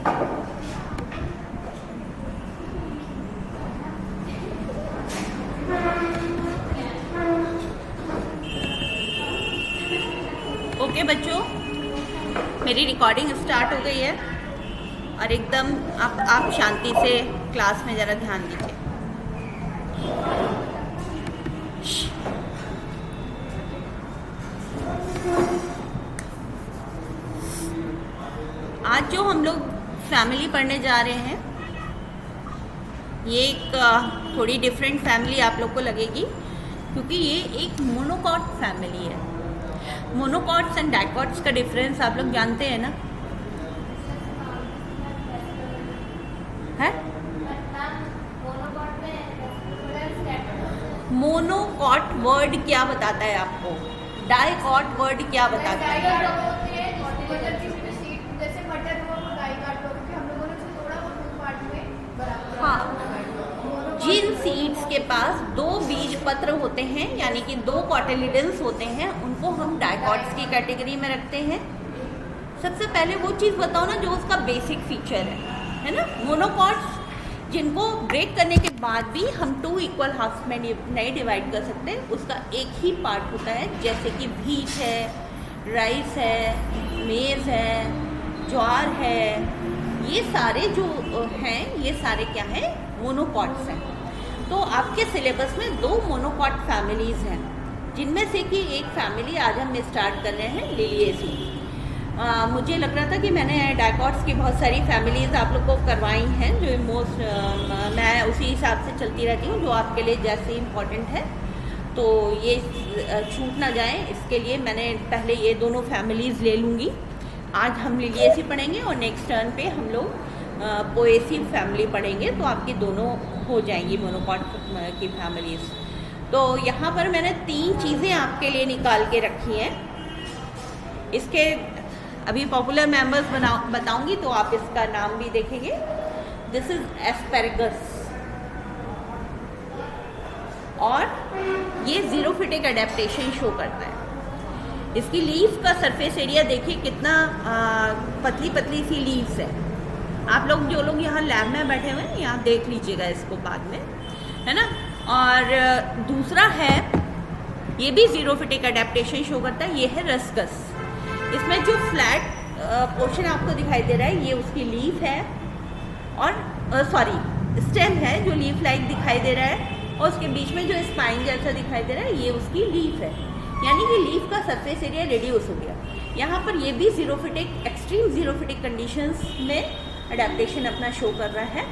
Okay बच्चों, मेरी recording start हो गई है और एकदम आप शांति से क्लास में ज़रा ध्यान दीजिए। आज जो हम लोग फैमिली पढ़ने जा रहे हैं, ये एक थोड़ी डिफरेंट फैमिली आप लोग को लगेगी, क्योंकि ये एक मोनोकॉट फैमिली है। मोनोकॉट्स एंड डाइकॉट्स का डिफरेंस आप लोग जानते हैं ना? है मोनोकॉट वर्ड क्या बताता है आपको? डाइकॉट वर्ड क्या बताता है? हाँ, जिन सीड्स के पास दो बीज पत्र होते हैं, यानी कि दो कॉटिलिडन्स होते हैं, उनको हम डाइकॉट्स की कैटेगरी में रखते हैं। सबसे पहले वो चीज़ बताओ ना जो उसका बेसिक फीचर है ना? मोनोकॉट्स जिनको ब्रेक करने के बाद भी हम 2 इक्वल हाफ में नहीं डिवाइड कर सकते, उसका एक ही पार्ट होता है, जैसे कि व्हीट है, राइस है, मेज़ है, ज्वार है, ये सारे जो हैं ये सारे क्या हैं? मोनोकॉट्स हैं। तो आपके सिलेबस में 2 मोनोकॉट फैमिलीज़ हैं, जिनमें से कि एक फैमिली आज हम स्टार्ट कर रहे हैं लिलिएसी। मुझे लग रहा था कि मैंने डाइकॉट्स की बहुत सारी फैमिलीज़ आप लोग को करवाई हैं, जो मोस्ट मैं उसी हिसाब से चलती रहती हूँ, जो आपके लिए जैसे इम्पॉर्टेंट है, तो ये छूट ना जाए, इसके लिए मैंने पहले ये दोनों फैमिलीज़ ले लूँगी। आज हम लिलिएसी पढ़ेंगे और नेक्स्ट टर्न पे हम लोग पोएसी फैमिली पढ़ेंगे, तो आपकी दोनों हो जाएंगी मोनोकॉट की फैमिलीज़। तो यहाँ पर मैंने 3 चीज़ें आपके लिए निकाल के रखी हैं। इसके अभी पॉपुलर मेंबर्स बताऊंगी, तो आप इसका नाम भी देखेंगे। दिस इज एस्पेरेगस, और ये जीरोफिटिक अडेप्टेशन शो करता है। इसकी लीफ का सरफेस एरिया देखिए कितना पतली पतली सी लीव्स है। आप लोग जो लोग यहाँ लैब में बैठे हुए हैं, यहाँ देख लीजिएगा इसको बाद में, है ना? और दूसरा है, ये भी जीरोफिटिक अडेप्टेशन शो करता है, ये है रस्कस। इसमें जो फ्लैट पोर्शन आपको दिखाई दे रहा है, ये उसकी लीफ है, और स्टेम है जो लीफ लाइक दिखाई दे रहा है, और उसके बीच में जो स्पाइन जैसा दिखाई दे रहा है, ये उसकी लीफ है, यानी कि लीफ का सरफेस एरिया रिड्यूस हो गया। यहाँ पर ये भी जीरोफिटिक, एक्सट्रीम जीरोफिटिक कंडीशंस में अडेप्टेशन अपना शो कर रहा है।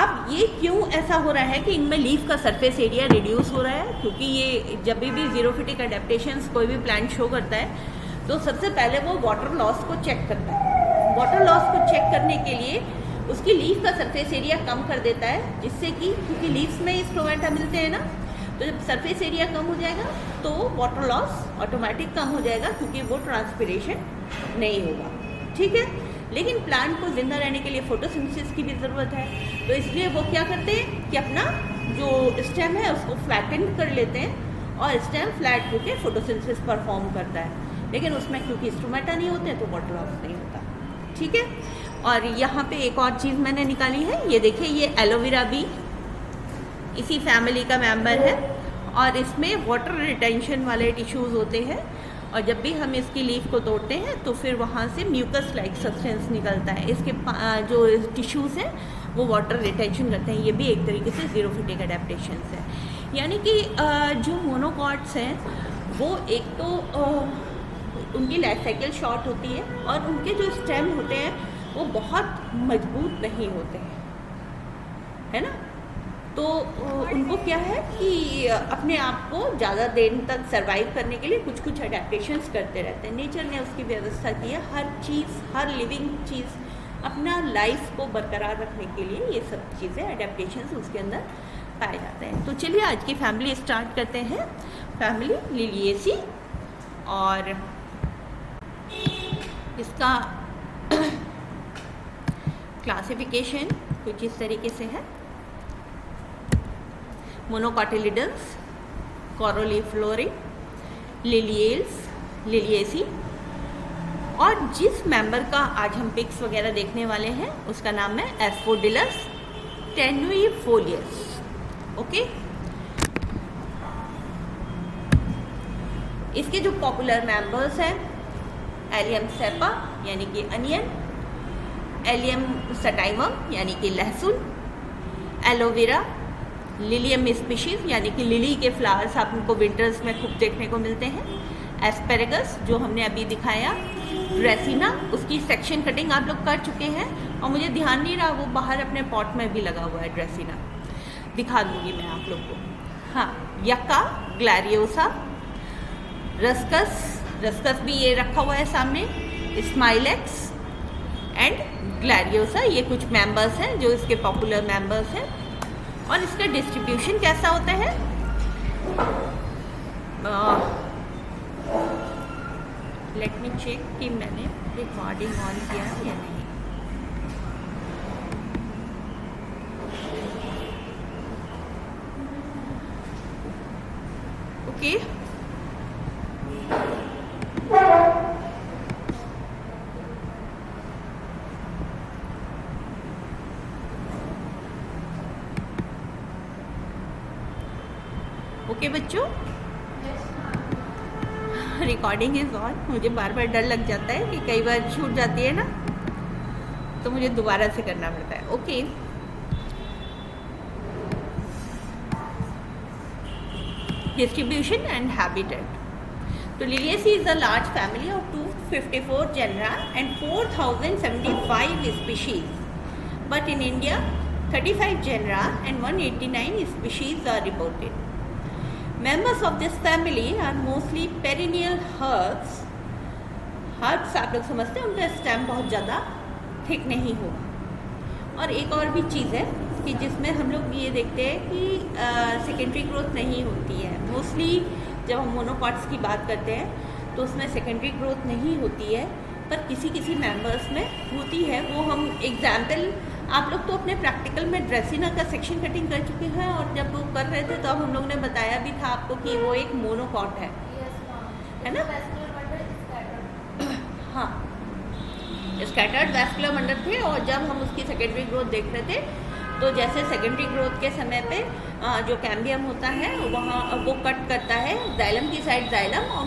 अब ये क्यों ऐसा हो रहा है कि इनमें लीफ का सरफेस एरिया रिड्यूस हो रहा है? क्योंकि ये जब भी जीरोफिटिक अडेप्टेशंस कोई भी प्लांट शो करता है, तो सबसे पहले वो वाटर लॉस को चेक करता है। वाटर लॉस को चेक करने के लिए उसकी लीफ का सरफेस एरिया कम कर देता है, जिससे कि क्योंकि लीव्स में स्टोमेटा मिलते हैं ना, तो जब सरफेस एरिया कम हो जाएगा तो वाटर लॉस ऑटोमेटिक कम हो जाएगा, क्योंकि वो ट्रांसपिरेशन नहीं होगा। ठीक है, लेकिन प्लांट को जिंदा रहने के लिए फोटोसिंथेसिस की भी ज़रूरत है, तो इसलिए वो क्या करते हैं कि अपना जो स्टेम है उसको फ्लैटन कर लेते हैं, और स्टेम फ्लैट होकर फोटोसिंथेसिस परफॉर्म करता है। लेकिन उसमें क्योंकि स्टोमेटा नहीं होते हैं, तो वाटर लॉस नहीं होता। ठीक है, और यहाँ पे एक और चीज़ मैंने निकाली है, ये देखिए, ये एलोवेरा भी इसी फैमिली का मेंबर है, और इसमें वाटर रिटेंशन वाले टिश्यूज़ होते हैं, और जब भी हम इसकी लीफ को तोड़ते हैं तो फिर वहाँ से म्यूकस लाइक सब्सटेंस निकलता है। इसके जो टिश्यूज़ हैं वो वाटर रिटेंशन करते हैं। ये भी एक तरीके से जीरोफिटिक अडेप्टेशंस है। यानी कि जो मोनोकॉट्स हैं वो एक तो उनकी लाइफ साइकिल शॉर्ट होती है, और उनके जो स्टेम होते हैं वो बहुत मजबूत नहीं होते हैं, है ना? तो उनको क्या है कि अपने आप को ज़्यादा देर तक सरवाइव करने के लिए कुछ कुछ अडेप्टेशंस करते रहते हैं। नेचर ने उसकी व्यवस्था की है। हर चीज़, हर लिविंग चीज़ अपना लाइफ को बरकरार रखने के लिए ये सब चीज़ें, अडेप्टेशंस उसके अंदर पाए जाते हैं। तो चलिए आज की फैमिली स्टार्ट करते हैं, फैमिली लिलिएसी। और इसका क्लासिफिकेशन कुछ इस तरीके से है: मोनोकॉटिलिडन्स, कोरोलीफ्लोरी, लिलिएल्स, लिलिएसी, और जिस मेंबर का आज हम पिक्स वगैरह देखने वाले हैं उसका नाम है एस्फोडिलस टेनुइफोलियस। ओके, इसके जो पॉपुलर मेंबर्स हैं एलियम सेपा यानी कि अनियन, एलियम सटाइमम यानी कि लहसुन, एलोवेरा, लिलियम स्पीशीज यानी कि लिली के फ्लावर्स आपको विंटर्स में खूब देखने को मिलते हैं, एस्पेरेगस जो हमने अभी दिखाया, ड्रेसिना उसकी सेक्शन कटिंग आप लोग कर चुके हैं और मुझे ध्यान नहीं रहा वो बाहर अपने पॉट में भी लगा हुआ है, ड्रेसिना दिखा दूंगी मैं आप लोग को। हाँ, यक्का, ग्लैरियोसा, रस्कस भी ये रखा हुआ है सामने, स्माइलेक्स एंड ग्लैरियोसा, ये कुछ मेंबर्स हैं जो इसके पॉपुलर मेंबर्स हैं। और इसका डिस्ट्रीब्यूशन कैसा होता है, लेट मी चेक कि मैंने रिकॉर्डिंग ऑन किया या नहीं। ओके, ओके बच्चों, रिकॉर्डिंग इज ऑन। मुझे बार बार डर लग जाता है कि कई बार छूट जाती है ना, तो मुझे दोबारा से करना पड़ता है। Okay, distribution and habitat. तो Liliaceae is a large family of 254 genera and 4075 species, but in India 35 genera and 189 species are reported. Members of this family are mostly perennial herbs. Herbs आप लोग समझते हैं, उनका स्टेम बहुत ज़्यादा thick नहीं होगा। और एक और भी चीज़ है कि जिसमें हम लोग ये देखते हैं कि सेकेंडरी ग्रोथ नहीं होती है। मोस्टली जब हम मोनोकॉट्स की बात करते हैं तो उसमें सेकेंडरी ग्रोथ नहीं होती है, पर किसी किसी मेंबर्स में होती है। वो हम एग्जाम्पल आप लोग तो अपने प्रैक्टिकल में ड्रेसिना का सेक्शन कटिंग कर चुके हैं, और जब वो कर रहे थे तो अब हम लोग ने बताया भी था आपको कि वो एक मोनोकॉट है ना। हाँ, स्कैटर्ड वैस्कुलर बंडल थे, और जब हम उसकी सेकेंडरी ग्रोथ देख रहे थे तो जैसे सेकेंडरी ग्रोथ के समय पे जो कैम्बियम होता है वहाँ वो कट करता है जाइलम की साइड जाइलम और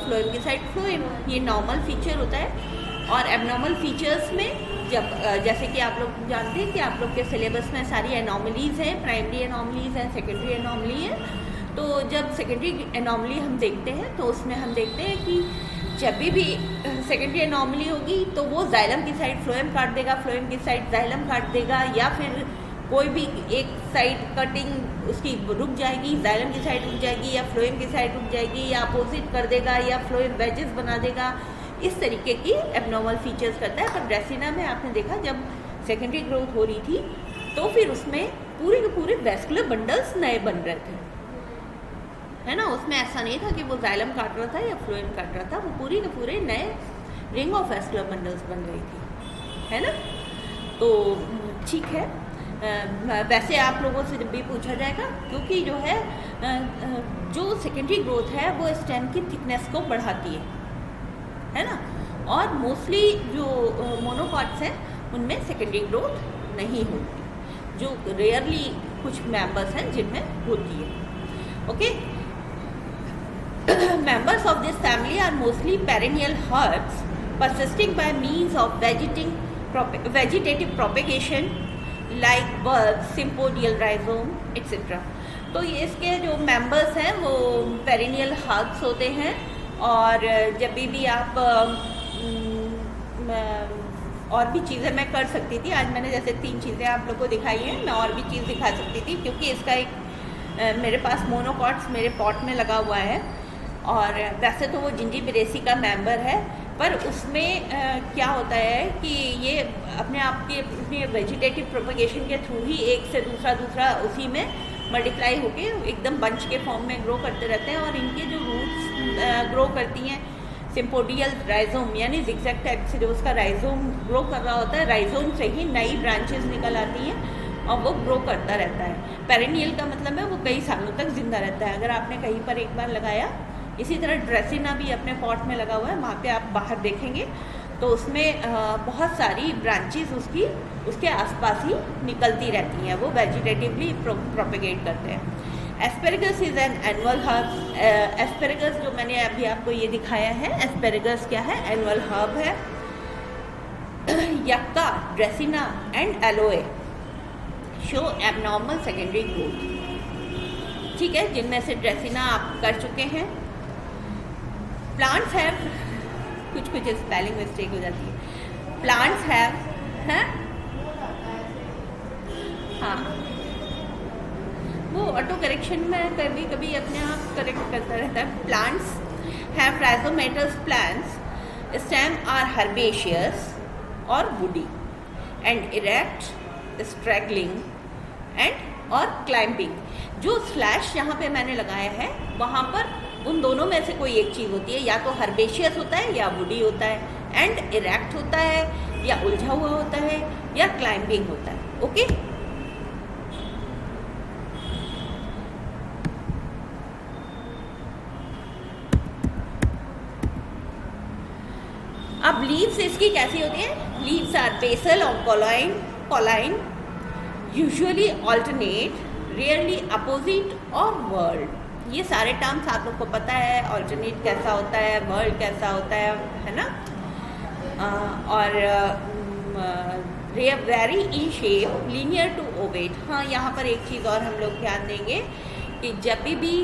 फ्लोएम की साइड फ्लोएम, ये नॉर्मल फीचर होता है। और एबनॉर्मल फीचर्स में जब जैसे कि आप लोग जानते हैं कि आप लोग के सिलेबस में सारी एनॉमलीज़ हैं, प्राइमरी एनॉमलीज़ हैं, सेकेंडरी एनॉमली है। तो जब सेकेंडरी एनॉमली हम देखते हैं तो उसमें हम देखते हैं कि जब भी सेकेंडरी एनॉमली होगी तो वो जाइलम की साइड फ्लोएम काट देगा, फ्लोएम की साइड जाइलम काट देगा, या फिर कोई भी एक साइड कटिंग उसकी रुक जाएगी, जाइलम की साइड रुक जाएगी, या फ्लोएम की साइड रुक जाएगी, या अपोजिट कर देगा, या फ्लोएम वेजेस बना देगा। इस तरीके की एबनॉर्मल फीचर्स करता है। पर ड्रेसिना में आपने देखा जब सेकेंडरी ग्रोथ हो रही थी तो फिर उसमें पूरे के पूरे वैस्कुलर बंडल्स नए बन रहे थे, है ना। उसमें ऐसा नहीं था कि वो जाइलम काट रहा था या फ्लोएम काट रहा था, वो पूरे के पूरे नए रिंग ऑफ वैस्कुलर बंडल्स बन रही थी, है ना। तो ठीक है, वैसे आप लोगों से जब भी पूछा जाएगा, क्योंकि जो है जो सेकेंडरी ग्रोथ है वो स्टेम की थिकनेस को बढ़ाती है ना। और मोस्टली जो मोनोकॉट्स हैं उनमें सेकेंडरी ग्रोथ नहीं होती, जो रेयरली कुछ मेंबर्स हैं जिनमें होती है। Okay, members of this family are mostly perennial herbs persisting by means of vegetative propagation like bulbs, sympodial rhizome, etc. तो ये इसके जो members हैं वो perennial herbs होते हैं, और जब भी आप और भी चीज़ें मैं कर सकती थी। आज मैंने जैसे 3 चीज़ें आप लोग को दिखाई हैं, मैं और भी चीज़ दिखा सकती थी, क्योंकि इसका एक मेरे पास मोनोकॉट्स मेरे पॉट में लगा हुआ है। और वैसे तो वो जिंजीबेरेसी का मेंबर है, पर उसमें क्या होता है कि ये अपने आप के वेजिटेटिव प्रोपगेशन के थ्रू ही एक से दूसरा उसी में मल्टीप्लाई होके एकदम बंच के फॉर्म में ग्रो करते रहते हैं। और इनके जो रूट्स ग्रो करती हैं सिम्पोडियल राइजोम, यानी जिगजैग टाइप से जो उसका राइजोम ग्रो कर रहा होता है, राइजोम से ही नई ब्रांचेस निकल आती हैं और वो ग्रो करता रहता है। पेरेनियल का मतलब है वो कई सालों तक जिंदा रहता है। अगर आपने कहीं पर एक बार लगाया इसी तरह ड्रेसिना भी अपने पॉट में लगा हुआ है, वहाँ पे आप बाहर देखेंगे तो उसमें बहुत सारी ब्रांचेस उसके आसपास ही निकलती रहती हैं, वो वेजिटेटिवली प्रोपेगेट करते हैं। Asparagus is an annual herb. Asparagus जो मैंने अभी आपको ये दिखाया है, एस्पेरेगस क्या है, एनुअल हर्ब है। Yucca, dracaena and aloe show abnormal secondary growth. ठीक है, जिनमें से ड्रेसिना आप कर चुके हैं। प्लांट्स हैव, कुछ स्पेलिंग मिस्टेक हो जाती है, प्लांट्स हैव, हैं, हाँ वो ऑटो करेक्शन में कभी कभी अपने आप करेक्ट करता रहता है। Plants have rhizomatous plants, stem are herbaceous और woody and erect, straggling and और climbing। जो स्लैश यहाँ पे मैंने लगाया है वहाँ पर उन दोनों में से कोई एक चीज़ होती है, या तो हर्बेशियस होता है या वुडी होता है, एंड इरेक्ट होता है या उलझा हुआ होता है या क्लाइंबिंग होता है। ओके, अब लीव्स इसकी कैसी होती है? लीव्स आर बेसल और कॉलाइन, यूजुअली ऑल्टरनेट, रेयरली अपोजिट और वर्ल्ड। ये सारे टर्म्स आप लोग को पता है, ऑल्टरनेट कैसा होता है, वर्ल्ड कैसा होता है ना। और vary in shape, linear to ovate. हाँ, यहाँ पर एक चीज़ और हम लोग ध्यान देंगे कि जब भी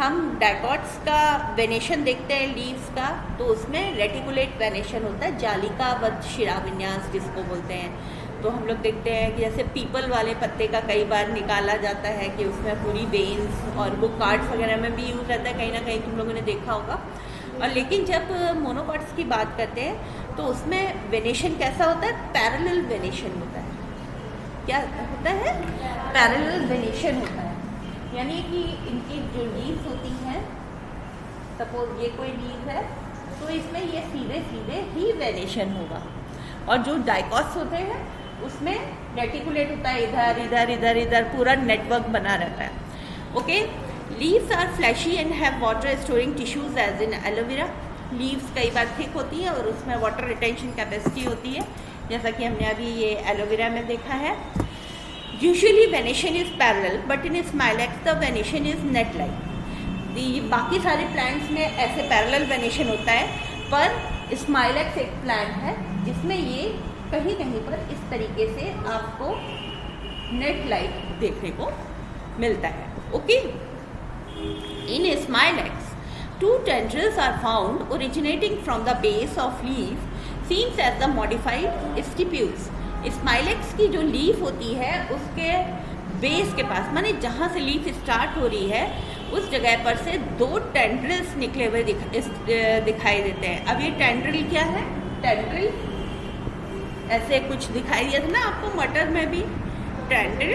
हम डाइकॉट्स का वेनेशन देखते हैं लीव्स का, तो उसमें रेटिकुलेट वेनेशन होता है, जालिकावत शिरा विन्यास जिसको बोलते हैं। तो हम लोग देखते हैं कि जैसे पीपल वाले पत्ते का कई बार निकाला जाता है कि उसमें पूरी वेन्स, और वो कार्ड्स वगैरह में भी यूज़ रहता है, कहीं ना कहीं तुम लोगों ने देखा होगा। और लेकिन जब मोनोकॉट्स की बात करते हैं तो उसमें वेनेशन कैसा होता है? पैरेलल वेनेशन होता है। क्या होता है? पैरेलल वेनेशन होता है, यानी कि इनकी जो लीव्स होती हैं, सपोज ये कोई लीव है तो इसमें ये सीधे सीधे ही वेनेशन होगा, और जो डाइकॉट्स होते हैं उसमें रेटिकुलेट होता है, इधर इधर इधर इधर पूरा नेटवर्क बना रहता है। Okay, leaves are fleshy and have water storing tissues as in aloe vera. Leaves कई बार थिक होती है और उसमें वाटर रिटेंशन कैपेसिटी होती है, जैसा कि हमने अभी ये एलोवेरा में देखा है। Usually venation is parallel but in Smilax the venation is net like. बाकी सारे प्लांट्स में ऐसे पैरेलल वेनेशन होता है, पर स्माइलैक्स एक प्लांट है जिसमें ये कहीं कहीं पर इस तरीके से आपको नेट लाइक देखने को मिलता है। Okay, in Smilax two tendrils are found originating from the base of leaf seen as the modified stipules। Smilax की जो लीफ होती है उसके बेस के पास, माने जहाँ से लीफ स्टार्ट हो रही है उस जगह पर से दो टेंड्रिल्स निकले हुए दिखाई देते हैं। अब ये टेंड्रिल क्या है? टेंड्रिल ऐसे कुछ दिखाई दिया था ना आपको मटर में भी, टेंड्रिल।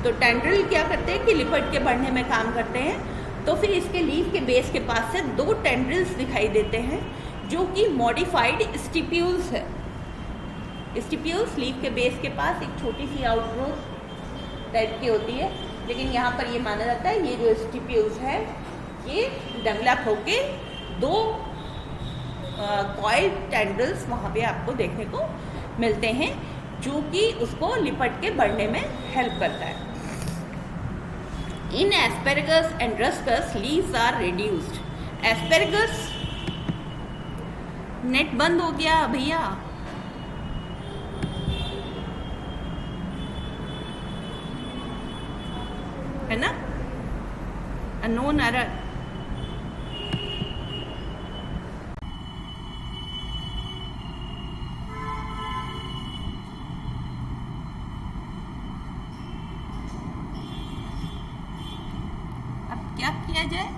तो टेंड्रिल क्या करते हैं कि लिपट के बढ़ने में काम करते हैं। तो फिर इसके लीफ के बेस के पास से दो टेंड्रिल्स दिखाई देते हैं जो कि मॉडिफाइड स्टिप्यूल्स है। स्टिप्यूल्स लीफ के बेस के पास एक छोटी सी आउटग्रोथ टाइप की होती है, लेकिन यहाँ पर ये माना जाता है ये जो स्टिप्यूल्स है ये डेवलप होके दो कॉइल टेंड्रिल्स वहाँ पे आपको देखने को मिलते हैं, जो कि उसको लिपट के बढ़ने में हेल्प करता है। In asparagus and ruscus leaves are reduced. Asparagus net बंद हो गया भैया, है ना, अननोन एरर। अब क्या किया जाए?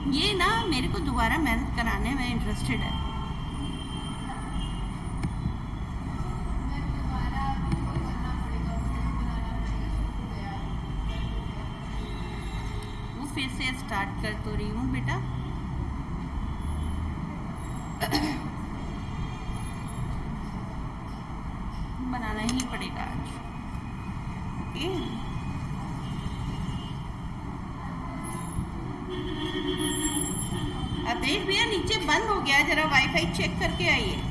ये ना मेरे को दोबारा मेहनत कराने में इंटरेस्टेड है। वो फिर से स्टार्ट कर तो रही हूँ बेटा। बनाना ही पड़ेगा आज। ओके, अवधेश भैया नीचे बंद हो गया, जरा वाईफाई चेक करके आइए।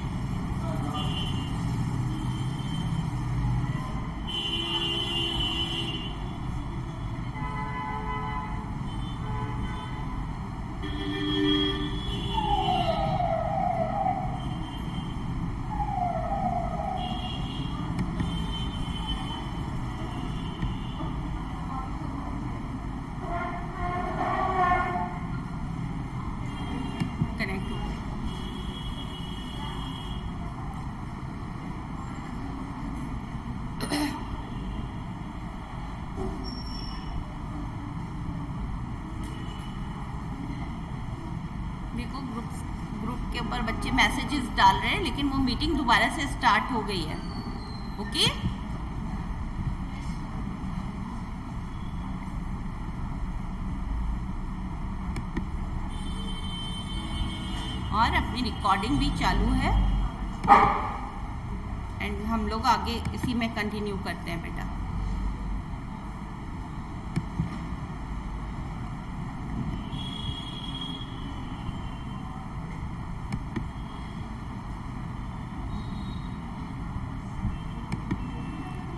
कनेक्ट हो गया। देखो ग्रुप के ऊपर बच्चे मैसेजेस डाल रहे हैं, लेकिन वो मीटिंग दोबारा से स्टार्ट हो गई है। ओके, और अपनी रिकॉर्डिंग भी चालू है एंड हम लोग आगे इसी में कंटिन्यू करते हैं बेटा।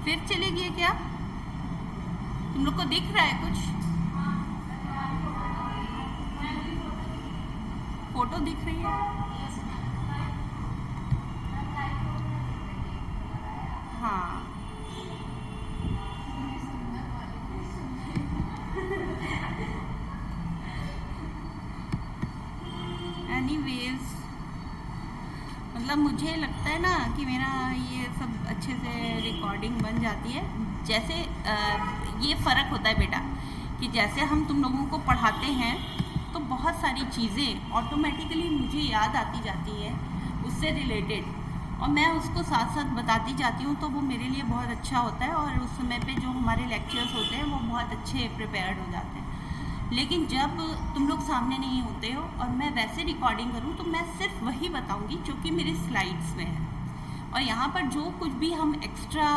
फिर चले गए क्या? तुम लोग को दिख रहा है कुछ? फोटो दिख रही है? हाँ, एनीवेज मतलब मुझे लगता है ना कि मेरा ये सब अच्छे से रिकॉर्डिंग बन जाती है। जैसे ये फ़र्क होता है बेटा कि जैसे हम तुम लोगों को पढ़ाते हैं तो बहुत सारी चीज़ें ऑटोमेटिकली मुझे याद आती जाती है उससे रिलेटेड, और मैं उसको साथ साथ बताती जाती हूँ, तो वो मेरे लिए बहुत अच्छा होता है और उस समय पे जो हमारे लेक्चर्स होते हैं वो बहुत अच्छे प्रिपेयर्ड हो जाते हैं। लेकिन जब तुम लोग सामने नहीं होते हो और मैं वैसे रिकॉर्डिंग करूँ तो मैं सिर्फ वही बताऊँगी जो कि मेरी स्लाइड्स में है, और यहाँ पर जो कुछ भी हम एक्स्ट्रा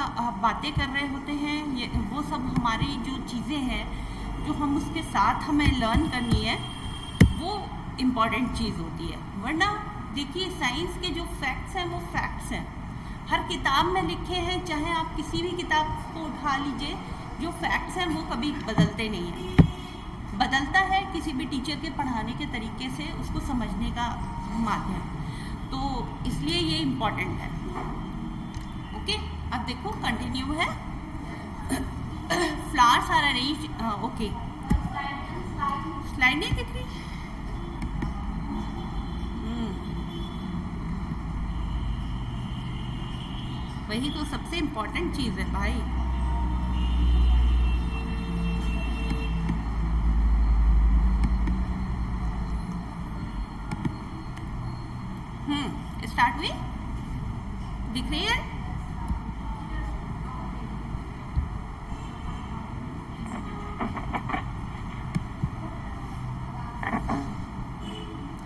बातें कर रहे होते हैं ये वो सब हमारी जो चीज़ें हैं जो हम उसके साथ हमें लर्न करनी है वो इम्पॉर्टेंट चीज़ होती है। वरना देखिए साइंस के जो फैक्ट्स हैं वो फैक्ट्स हैं, हर किताब में लिखे हैं, चाहे आप किसी भी किताब को उठा लीजिए, जो फैक्ट्स हैं वो कभी बदलते नहीं हैं। बदलता है किसी भी टीचर के पढ़ाने के तरीके से उसको समझने का माध्यम, तो इसलिए ये इम्पॉर्टेंट है। ओके, अब देखो कंटिन्यू है। Flowers are arranged, okay slide नहीं दिख रही? वही तो सबसे इम्पोर्टेंट चीज़ है भाई। स्टार्ट हुई? दिख रही है?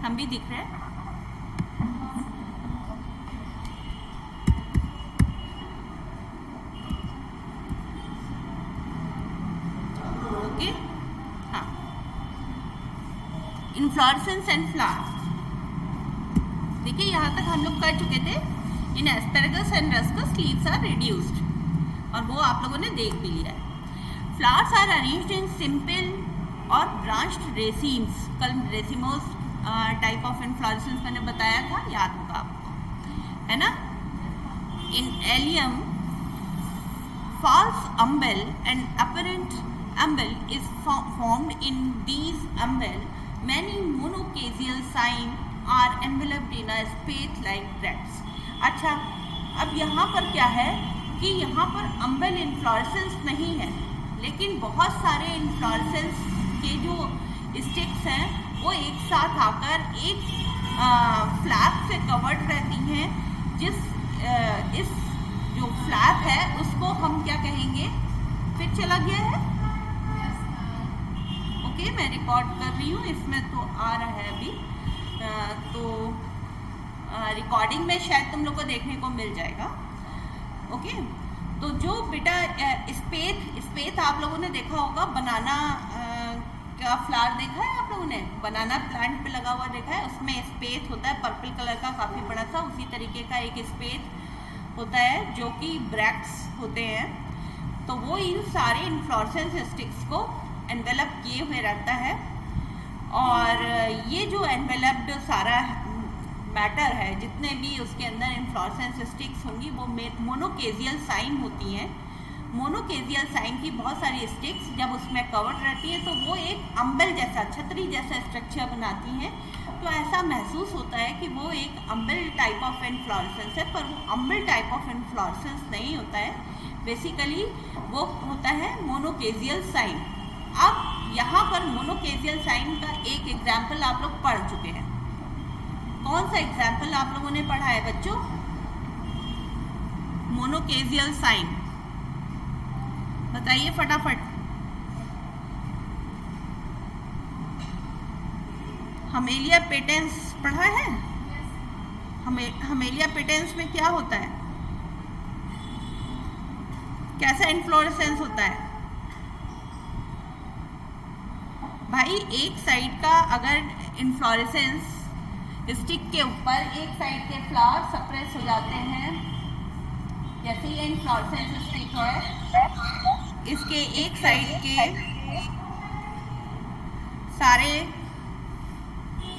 हम भी दिख रहे हैं। ओके, हाँ, इन्फ्लोरेसेंस एंड फ्लावर्स। देखिए यहाँ तक हम लोग कर चुके थे। In asparagus and ruscus leaves are reduced, और वो आप लोगों ने देख भी लिया है। Flowers are arranged in simple और ब्रांच्ड रेसिम्स। कल रेसिमोस टाइप ऑफ इन्फ्लोरेसेंस मैंने बताया था, याद होगा आपको, है ना। इन allium false umbel and apparent umbel is formed in these umbel. Many monocaseal signs are enveloped in a space like bracts. अच्छा, अब यहाँ पर क्या है कि यहाँ पर umbel इन्फ्लोरेसेंस नहीं है, लेकिन बहुत सारे इन्फ्लोरेसेंस के जो स्टिक्स हैं वो एक साथ आकर एक फ्लैप से कवर्ड रहती हैं, इस जो फ्लैप है उसको हम क्या कहेंगे? फिर चला गया है? ओके, मैं रिकॉर्ड कर रही हूँ, इसमें तो आ रहा है अभी, तो रिकॉर्डिंग में शायद तुम लोग को देखने को मिल जाएगा। ओके, तो जो बेटा स्पेथ आप लोगों ने देखा होगा, बनाना का फ्लावर देखा है आप लोगों ने, बनाना प्लांट पे लगा हुआ देखा है, उसमें स्पेथ होता है पर्पल कलर का काफ़ी बड़ा सा, उसी तरीके का एक स्पेथ होता है जो कि ब्रैक्ट्स होते हैं। तो वो इन सारे इन्फ्लोरेसेंस स्टिक्स को एनवेलप किए हुए रहता है, और ये जो एनवेलप्ड सारा मैटर है, जितने भी उसके अंदर इन्फ्लोरेसेंस स्टिक्स होंगी वो मोनोकेजियल साइन होती हैं। मोनोकेजियल साइन की बहुत सारी स्टिक्स जब उसमें कवर्ड रहती है तो वो एक अम्बेल जैसा, छतरी जैसा स्ट्रक्चर बनाती हैं। तो ऐसा महसूस होता है कि वो एक अम्बेल टाइप ऑफ इन्फ्लोरेसेंस है, पर वो अम्बेल टाइप ऑफ इन्फ्लोरेसेंस नहीं होता है। बेसिकली वो होता है मोनोकेजियल साइन। अब यहाँ पर मोनोकेजियल साइन का एक एग्जाम्पल आप लोग पढ़ चुके हैं। कौन सा एग्जाम्पल आप लोगों ने पढ़ा है बच्चों? मोनोकेजियल साइन, बताइए फटाफट। हमेलिया पेटेंस पढ़ा है? हमेलिया पेटेंस में क्या होता है, कैसा इन्फ्लोरेसेंस होता है भाई? एक साइड का अगर इन्फ्लोरेसेंस स्टिक के ऊपर एक साइड के फ्लावर सप्रेस हो जाते हैं, जैसे ये इन्फ्लोरेसेंस स्टिक है, इसके एक साइड के सारे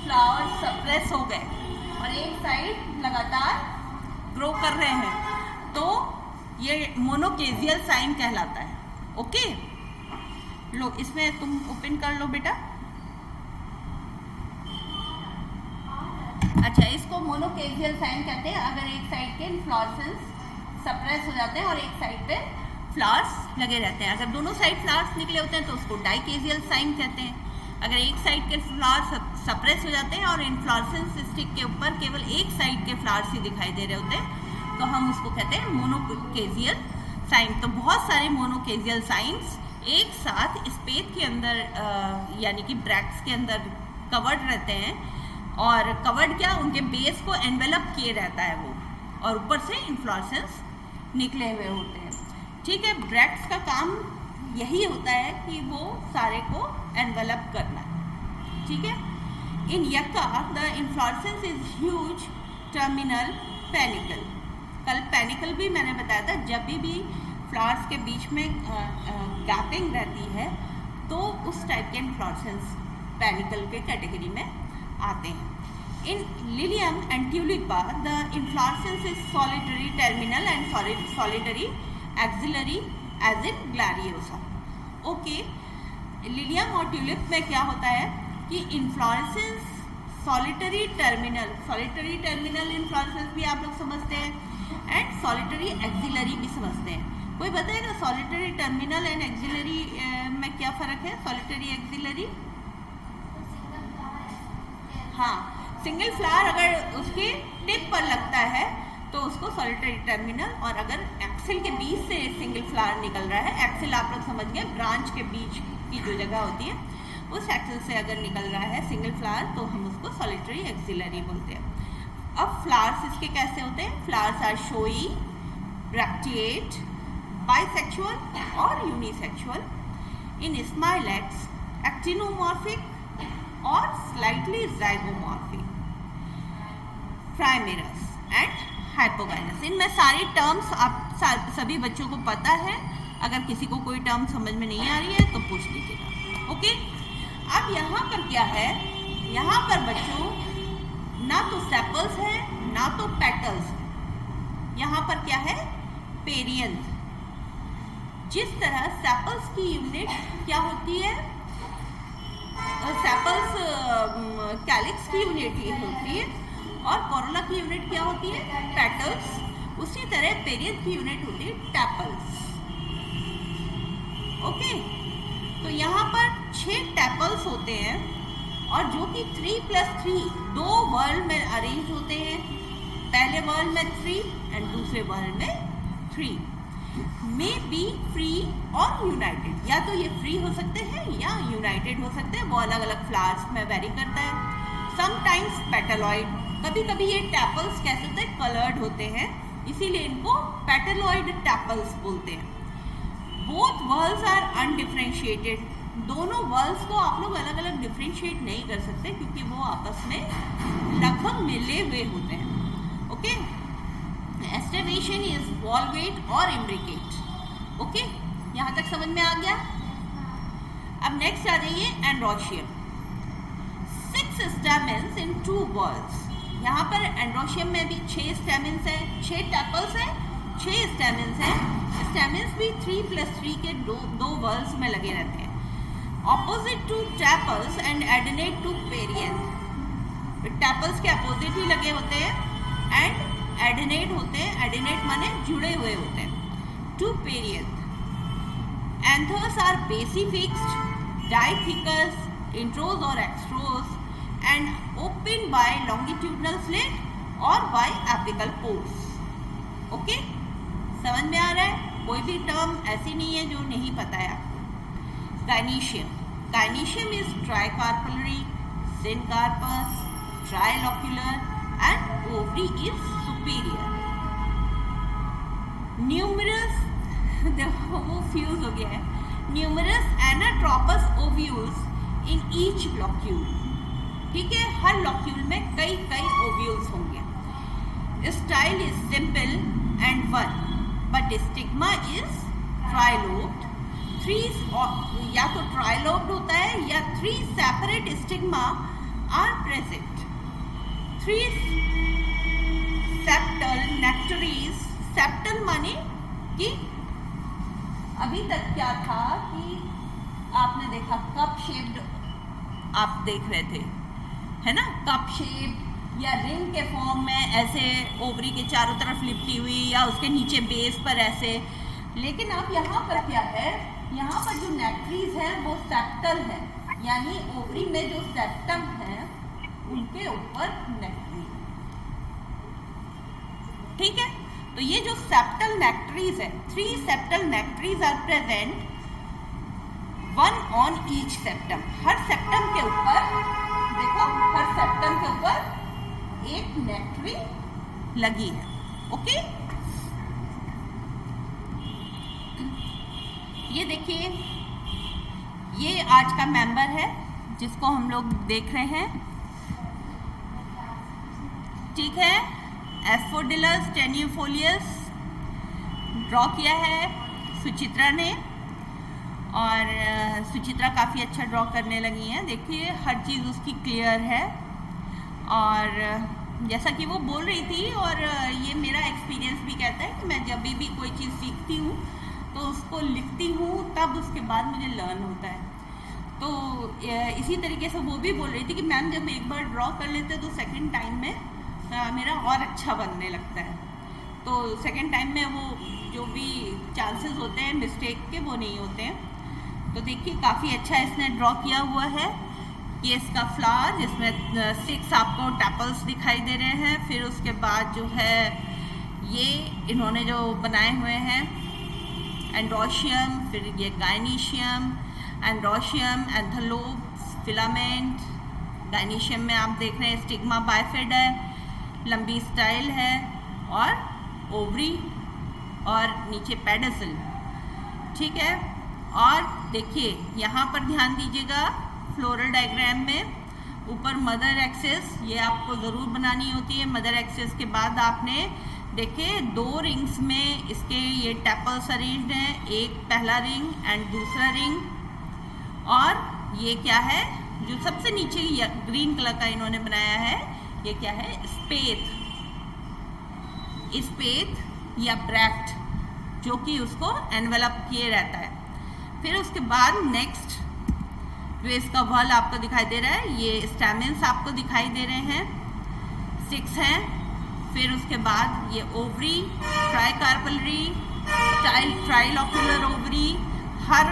फ्लावर सप्रेस हो गए और एक साइड लगातार ग्रो कर रहे हैं, तो ये मोनोकेजियल साइन कहलाता है। ओके, लो इसमें तुम ओपन कर लो बेटा। अच्छा, इसको मोनोकेजियल साइन कहते हैं अगर एक साइड के इन्फ्लोरेसेंस सप्रेस हो जाते हैं और एक साइड पे फ्लावर्स लगे रहते हैं। अगर दोनों साइड फ्लावर्स निकले होते हैं तो उसको डाइकेजियल साइन कहते हैं। अगर एक साइड के फ्लावर्स सप्रेस हो जाते हैं और इन्फ्लोरेसेंस स्टिक के ऊपर केवल एक साइड के फ्लावर्स ही दिखाई दे रहे होते हैं तो हम उसको कहते हैं मोनोकेजियल साइन। तो बहुत सारे मोनोकेजियल साइंस एक साथ स्पेथ के अंदर यानी कि ब्रैक्ट्स के अंदर कवर्ड रहते हैं, और कवर्ड क्या, उनके बेस को एनवेलप किए रहता है वो, और ऊपर से इन्फ्लोरेसेंस निकले हुए होते हैं। ठीक है, ब्रैक्ट्स का काम यही होता है कि वो सारे को एनवेलप करना है। ठीक है, in yucca the inflorescence is huge terminal panicle. कल पेनिकल भी मैंने बताया था, जब भी फ्लावर्स के बीच में गैपिंग रहती है तो उस टाइप के इन्फ्लोरेसेंस पेनिकल के कैटेगरी में आते हैं। In Lilium and Tulipa the inflorescence is solitary terminal and solitary axillary as in Gloriosa. Okay, Lilium और ट्यूलिप में क्या होता है कि इन्फ्लोरेसेंस सॉलिटरी टर्मिनल इन्फ्लोरेसेंस भी आप लोग समझते हैं, एंड सॉलिटरी एक्सिलरी भी समझते हैं। कोई बताएगा सॉलिटरी टर्मिनल एंड एक्सिलरी में क्या फ़र्क है? सॉलिटरी एक्सिलरी, हाँ, सिंगल फ्लावर अगर उसके टिप पर लगता है तो उसको सॉलिटरी टर्मिनल, और अगर एक्सिल के बीच से सिंगल फ्लावर निकल रहा है, एक्सिल आप लोग समझ गए, ब्रांच के बीच की जो जगह होती है उस एक्सिल से अगर निकल रहा है सिंगल फ्लावर तो हम उसको सॉलिटरी एक्सिलरी बोलते हैं। अब फ्लावर्स इसके कैसे होते हैं? Flowers are showy, bracteate, bisexual और यूनिसेक्सुअल। इन स्माइलेट्स एक्टिनोमॉर्फिक और slightly zygomorphic, trimerous and hypogynous. इनमें सारी टर्म्स आप सभी बच्चों को पता है, अगर किसी को कोई टर्म समझ में नहीं आ रही है तो पूछ लीजिएगा। ओके, अब यहाँ पर क्या है, यहाँ पर बच्चों ना तो सेपल्स है ना तो पेटल्स है, यहाँ पर क्या है, पेरियंथ। जिस तरह सेपल्स की यूनिट क्या होती है, सेपल्स कैलिक्स की यूनिट होती है और कोरोला की यूनिट क्या होती है, पेटल्स। उसी तरह पेरियंथ की यूनिट होती है टैपल्स। ओके, तो यहाँ पर 6 टैपल्स होते हैं और जो कि 3+3 2 वर्ल्ड में अरेंज होते हैं। पहले वर्ल्ड में 3 एंड दूसरे वर्ल्ड में 3। मे बी फ्री और यूनाइटेड, या तो ये फ्री हो सकते हैं या यूनाइटेड हो सकते हैं, वो अलग अलग फ्लावर्स में वेरी करता है। समटाइम्स पेटलॉइड, कभी कभी ये टैपल्स कैसे होते हैं, कलर्ड होते हैं, इसीलिए इनको पेटलोइड टैपल्स बोलते हैं। बोथ वर्ल्स आर अनडिफरेंशिएटेड, दोनों वर्ल्स को आप लोग अलग अलग डिफरेंशिएट नहीं कर सकते क्योंकि वो आपस में लगभग मिले हुए होते हैं। ओके, एस्टिमेशन इज वॉल्वेट और इम्ब्रिकेट। ओके, यहाँ तक समझ में आ गया। अब नेक्स्ट आ जाइए एंड्रोशियम। 6 स्टैमेन्स इन 2 वॉल्स। यहाँ पर एंड्रोशियम में भी 6 स्टैमेन्स हैं, 6 टैपल्स हैं, 6 स्टैमेन्स हैं। स्टैमेन्स भी 3+3 के दो वर्ल्स में लगे रहते हैं। Opposite to tepals and adnate to perianth. Tepals के अपोजिट ही लगे होते हैं एंड एडिनेट होते हैं, एडिनेट माने जुड़े हुए होते हैं, to perianth. Anthers are basifixed, dithecous, introrse और extrorse and opened by longitudinal slit और by apical pores। ओके, समझ में आ रहा है? कोई भी टर्म ऐसी नहीं है जो नहीं पता है आपको। Gynoecium. Gynoecium is tricarpellary, syncarpous, trilocular and ovary is superior. Numerous, देखो वो फ्यूज हो गया है, numerous anatropous ovules in each locule. ठीक है, हर लॉक्यूल में कई कई ओव्यूल्स होंगे। Style is simple and one, but stigma is trilobed. 3 या तो ट्राइलोब्ड होता है या 3 separate stigma are present. 3 septal nectaries. Septal माने कि अभी तक क्या था कि आपने देखा कप शेप्ड आप देख रहे थे, है ना, कप शेप या रिंग के फॉर्म में ऐसे ओवरी के चारों तरफ लिपटी हुई या उसके नीचे बेस पर ऐसे। लेकिन अब यहाँ पर क्या है, यहाँ पर जो नेक्टरीज हैं वो सेप्टल है, यानी ओवरी में जो सेप्टम है उनके ऊपर नेक्टरी। ठीक है, तो ये जो सेप्टल नेक्टरीज है, 3 septal nectaries are present, 1 on each septum. हर सेप्टम के ऊपर देखो, हर सेप्टम के ऊपर एक नेक्टरी लगी है। ओके, ये देखिए, ये आज का मेंबर है जिसको हम लोग देख रहे हैं। ठीक है, एस्फोडिलस टेनियोफोलियस ड्रॉ किया है सुचित्रा ने, और सुचित्रा काफ़ी अच्छा ड्रॉ करने लगी हैं। देखिए हर चीज़ उसकी क्लियर है, और जैसा कि वो बोल रही थी, और ये मेरा एक्सपीरियंस भी कहता है कि मैं जब भी कोई चीज़ सीखती हूँ तो उसको लिखती हूँ, तब उसके बाद मुझे लर्न होता है। तो इसी तरीके से वो भी बोल रही थी कि मैम जब एक बार ड्रॉ कर लेते हैं तो सेकंड टाइम में मेरा और अच्छा बनने लगता है। तो सेकंड टाइम में वो जो भी चांसेस होते हैं मिस्टेक के वो नहीं होते हैं। तो देखिए काफ़ी अच्छा इसने ड्रॉ किया हुआ है। ये इसका फ्लावर जिसमें 6 आपको टैपल्स दिखाई दे रहे हैं। फिर उसके बाद जो है ये इन्होंने जो बनाए हुए हैं एंड्रोशियम, फिर ये गायनीशियम, एंड्रोशियम, एंथलोब्स, फिलामेंट। गायनीशियम में आप देख रहे हैं स्टिग्मा बाइफिड है, लंबी स्टाइल है, और ओवरी और नीचे पेडिसल। ठीक है, और देखिए यहाँ पर ध्यान दीजिएगा, फ्लोरल डायग्राम में ऊपर मदर एक्सिस ये आपको ज़रूर बनानी होती है। मदर एक्सिस के बाद आपने देखिए 2 रिंग्स में इसके ये टैपल्स अरेंज्ड हैं, एक पहला रिंग एंड दूसरा रिंग। और ये क्या है जो सबसे नीचे ग्रीन कलर का इन्होंने बनाया है, ये क्या है, स्पेथ, स्पेथ या ब्रैक्ट, जो कि उसको एनवेलप किए रहता है। फिर उसके बाद नेक्स्ट जो इसका वॉल आपको दिखाई दे रहा है, ये स्टैमेंस आपको दिखाई दे रहे हैं, 6 हैं। फिर उसके बाद ये ओवरी, ट्राइकार्पलरी, ट्राइलोक्यूलर ओवरी, हर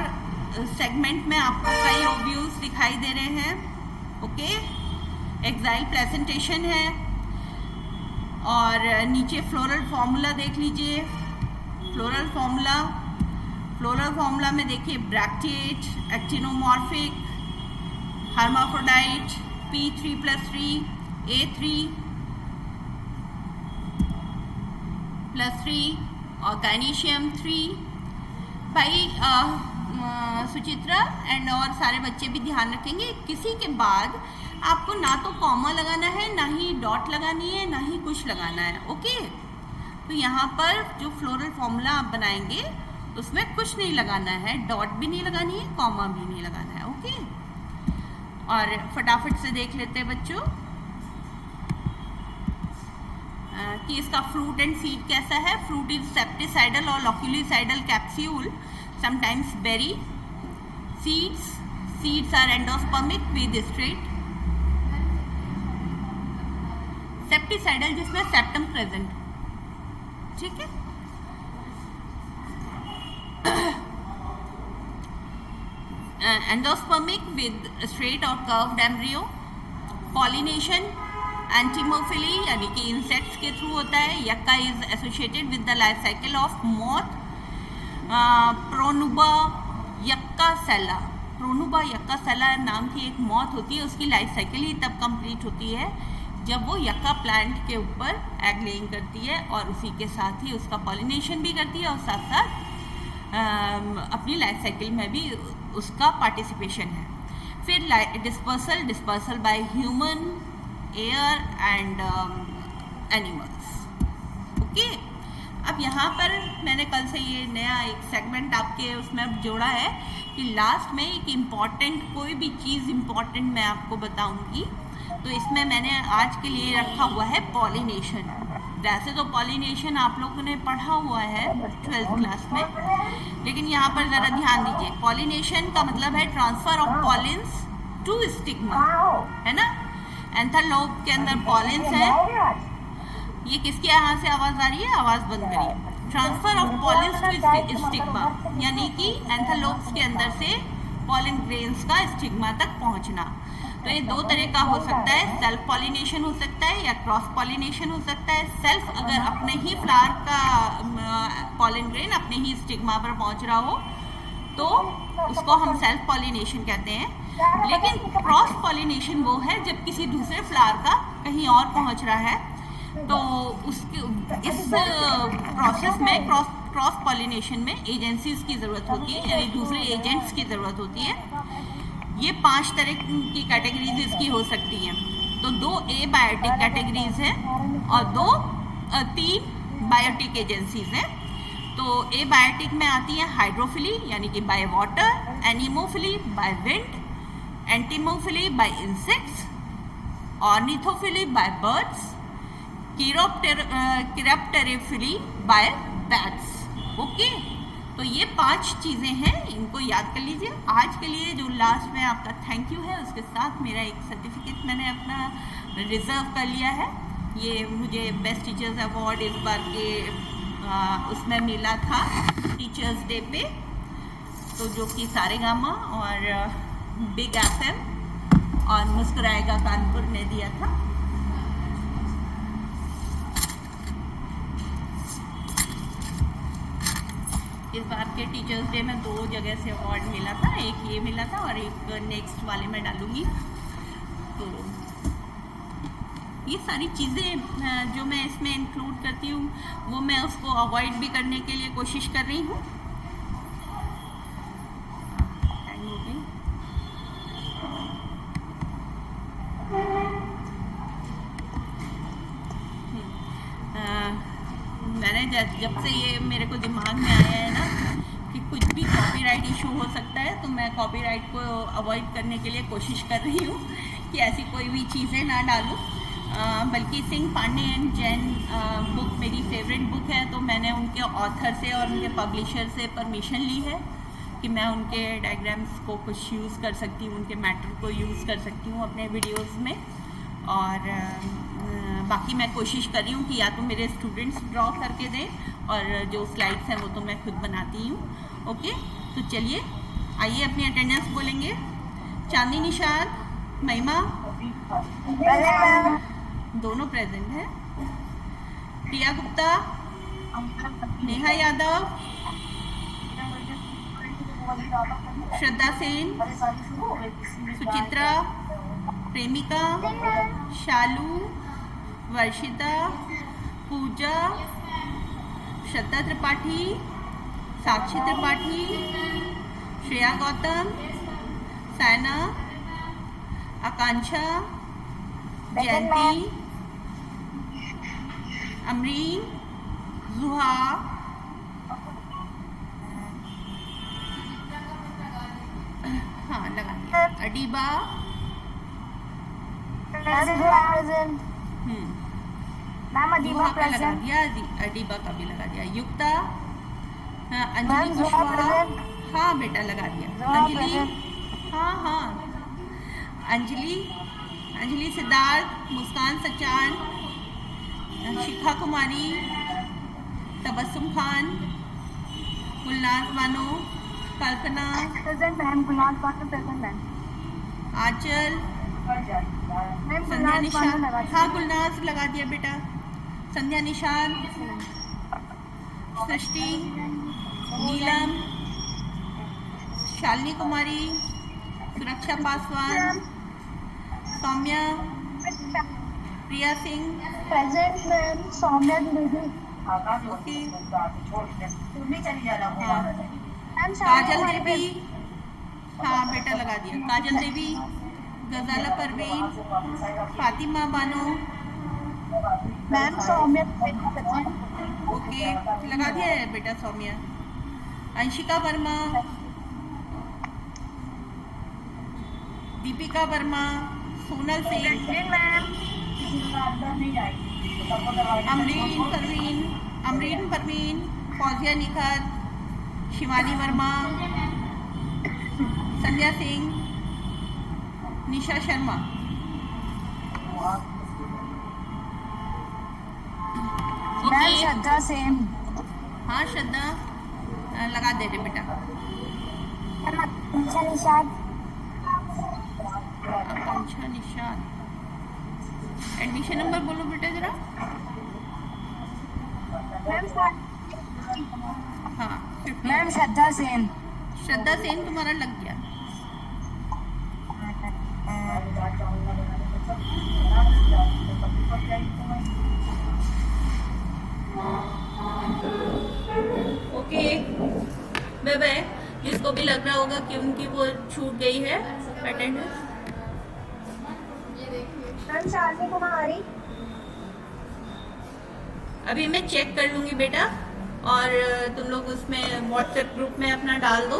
सेगमेंट में आपको कई ओव्यूल्स दिखाई दे रहे हैं। ओके, एक्साइल प्रेजेंटेशन है। और नीचे फ्लोरल फॉर्मूला देख लीजिए, फ्लोरल फॉर्मूला में देखिए bracteate, actinomorphic, hermaphrodite, P3+3, A3, +3 और गायनीशियम 3। भाई सुचित्रा एंड और सारे बच्चे भी ध्यान रखेंगे, किसी के बाद आपको ना तो कॉमा लगाना है, ना ही डॉट लगानी है, ना ही कुछ लगाना है। ओके, तो यहाँ पर जो फ्लोरल फॉर्मूला आप बनाएंगे उसमें कुछ नहीं लगाना है, डॉट भी नहीं लगानी है, कॉमा भी नहीं लगाना है। ओके, और फटाफट से देख लेते हैं बच्चों कि इसका फ्रूट एंड सीड कैसा है। फ्रूट इज सेप्टिसाइडल और loculicidal capsule, sometimes berry. Seeds are endospermic with straight. Septicidal जिसमें सेप्टम प्रेजेंट, ठीक है। एंडोस्पर्मिक विद स्ट्रेट और कर्व्ड एम्ब्रियो। पॉलिनेशन एंटीमोफिली यानी कि इंसेक्ट्स के थ्रू होता है। Yucca is associated with the life cycle of moth. Pronuba yuccasella, Pronuba yuccasella नाम की एक मॉथ होती है, उसकी लाइफ साइकिल ही तब कंप्लीट होती है जब वो यक्का प्लांट के ऊपर एग लेइंग करती है और उसी के साथ ही उसका पॉलिनेशन भी करती है और साथ साथ अपनी लाइफ साइकिल में भी उसका पार्टिसिपेशन है। फिर dispersal by human, air and animals. Okay, अब यहाँ पर मैंने कल से ये नया एक सेगमेंट आपके उसमें जोड़ा है कि लास्ट में एक इम्पॉर्टेंट कोई भी चीज़ इम्पॉर्टेंट मैं आपको बताऊंगी, तो इसमें मैंने आज के लिए रखा हुआ है पॉलिनेशन। वैसे तो पॉलिनेशन आप लोगों ने पढ़ा हुआ है 12th क्लास में, लेकिन यहाँ पर ज़रा ध्यान दीजिए। पॉलिनेशन का मतलब है transfer of pollens to stigma, है ना। एंथरलोप के अंदर पॉलिन्स है। ये किसके यहाँ से आवाज़ आ रही है? आवाज़ बंद करिए। Transfer of pollens to stigma यानी कि एंथरलोप्स के अंदर से पॉलिन ग्रेन्स का स्टिग्मा तक पहुँचना। तो ये दो तरह का हो सकता है, सेल्फ पॉलिनेशन हो सकता है या क्रॉस पॉलिनेशन हो सकता है। सेल्फ अगर अपने ही फ्लावर का पॉलिन ग्रेन अपने ही स्टिग्मा पर पहुंच रहा हो तो उसको हम सेल्फ पॉलिनेशन कहते हैं। लेकिन क्रॉस पॉलिनेशन वो है जब किसी दूसरे फ्लावर का कहीं और पहुंच रहा है, तो उसके इस प्रोसेस में क्रॉस पॉलिनेशन में एजेंसीज की ज़रूरत होती है, यानी दूसरे एजेंट्स की ज़रूरत होती है। ये 5 तरह की कैटेगरीज इसकी हो सकती हैं। तो 2 एबायोटिक कैटेगरीज हैं और 3 बायोटिक एजेंसीज हैं। तो एबायोटिक में आती है हाइड्रोफिली यानी कि by water, anemophily by wind, entomophily by insects, ornithophily by birds, chiropterophily by bats. Okay, तो ये 5 चीज़ें हैं, इनको याद कर लीजिए। आज के लिए जो लास्ट में आपका थैंक यू है, उसके साथ मेरा एक सर्टिफिकेट मैंने अपना रिज़र्व कर लिया है। ये मुझे बेस्ट टीचर्स अवार्ड इस बार के उसमें मिला था टीचर्स डे पे, तो जो कि सारेगामा और बिग FM और मुस्कुराएगा कानपुर ने दिया था। इस बार के टीचर्स डे में 2 जगह से अवार्ड मिला था, एक ये मिला था और एक नेक्स्ट वाले में डालूंगी। तो ये सारी चीज़ें जो मैं इसमें इंक्लूड करती हूँ वो मैं उसको अवॉइड भी करने के लिए कोशिश कर रही हूँ। मैंने जब से ये मेरे को दिमाग में आया है ना कि कुछ भी कॉपीराइट इशू हो सकता है, तो मैं कॉपीराइट को अवॉइड करने के लिए कोशिश कर रही हूँ कि ऐसी कोई भी चीज़ें ना डालूँ। बल्कि सिंह पांडे एंड जैन बुक मेरी फेवरेट बुक है, तो मैंने उनके ऑथर से और उनके पब्लिशर से परमिशन ली है कि मैं उनके डायग्राम्स को कुछ यूज़ कर सकती हूँ, उनके मैटर को यूज़ कर सकती हूँ अपने वीडियोज़ में। और बाकी मैं कोशिश कर रही हूँ कि या तो मेरे स्टूडेंट्स ड्रॉ करके दें और जो स्लाइड्स हैं वो तो मैं खुद बनाती हूँ। ओके, तो चलिए आइए अपनी अटेंडेंस बोलेंगे। चांदनी निशाद, महिमा दोनों प्रेजेंट हैं। प्रिया गुप्ता, नेहा यादव, श्रद्धा सेन, सुचित्रा, प्रेमिका, शालू, वर्षिता, पूजा, श्रद्धा त्रिपाठी, साक्षी त्रिपाठी, श्रेया गौतम, सायना, आकांक्षा, जयंती, अमरीन, जुहा, हाँ लगा दिया, अडीबा, मैम अदीबा जुहा का लगा प्रेजेंट। दिया, अडीबा का भी लगा दिया, युक्ता, हाँ, अंजलि मैम जुहा कुशवाहा, present। हाँ बेटा लगा दिया, जुहा अंजलि, present। हाँ हाँ, Anjali, Anjali Siddharth, Muskan Sachan, Shikha Kumari, Tabassum Khan, Gulnaz Bano, Kalpana, present ma'am, Gulnaz Bano present ma'am. Anchal, ma'am Sandhya Gulnaz Bano निशान, लगा हाँ गुलनाज लगा दिया बेटा, संध्या निशान, सृष्टि, नीलम, Shalini Kumari, Suraksha Paswan, Saumya, Priya Singh, present ma'am, Saumya Dwivedi. Okay, ma'am Kajal Devi, हाँ बेटा लगा दिया, Kajal Devi, Ghazala Parveen, Fatima Bano, ma'am Saumya present. Okay लगा दिया है बेटा सौम्या, अंशिका वर्मा, दीपिका वर्मा, सोनल सिंह, मैम अमरीन परवीन, फौजिया निखर, शिवानी वर्मा, संध्या सिंह, निशा शर्मा, मैम श्रद्धा सेन। हाँ श्रद्धा लगा दे रहे बेटा, आकांक्षा निषाद। आकांक्षा निशान, एडमिशन नंबर बोलो बेटा जरा, हाँ 50। मैम श्रद्धा सेन। श्रद्धा सेन तुम्हारा लग गया, ओके बाय बाय। जिसको भी लग रहा होगा कि उनकी वो छूट गई है अटेंडेंस, मैम शालिनी कुमारी। अभी मैं चेक कर लूँगी बेटा, और तुम लोग उसमें व्हाट्सएप ग्रुप में अपना डाल दो,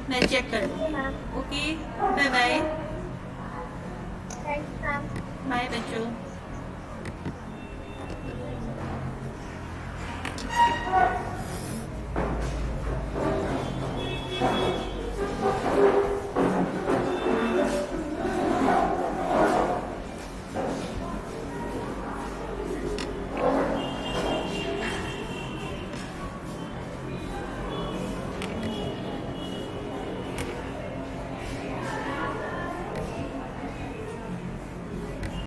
मैं चेक कर लूँगी। Okay bye bye, thank you ma'am. Bye बच्चों।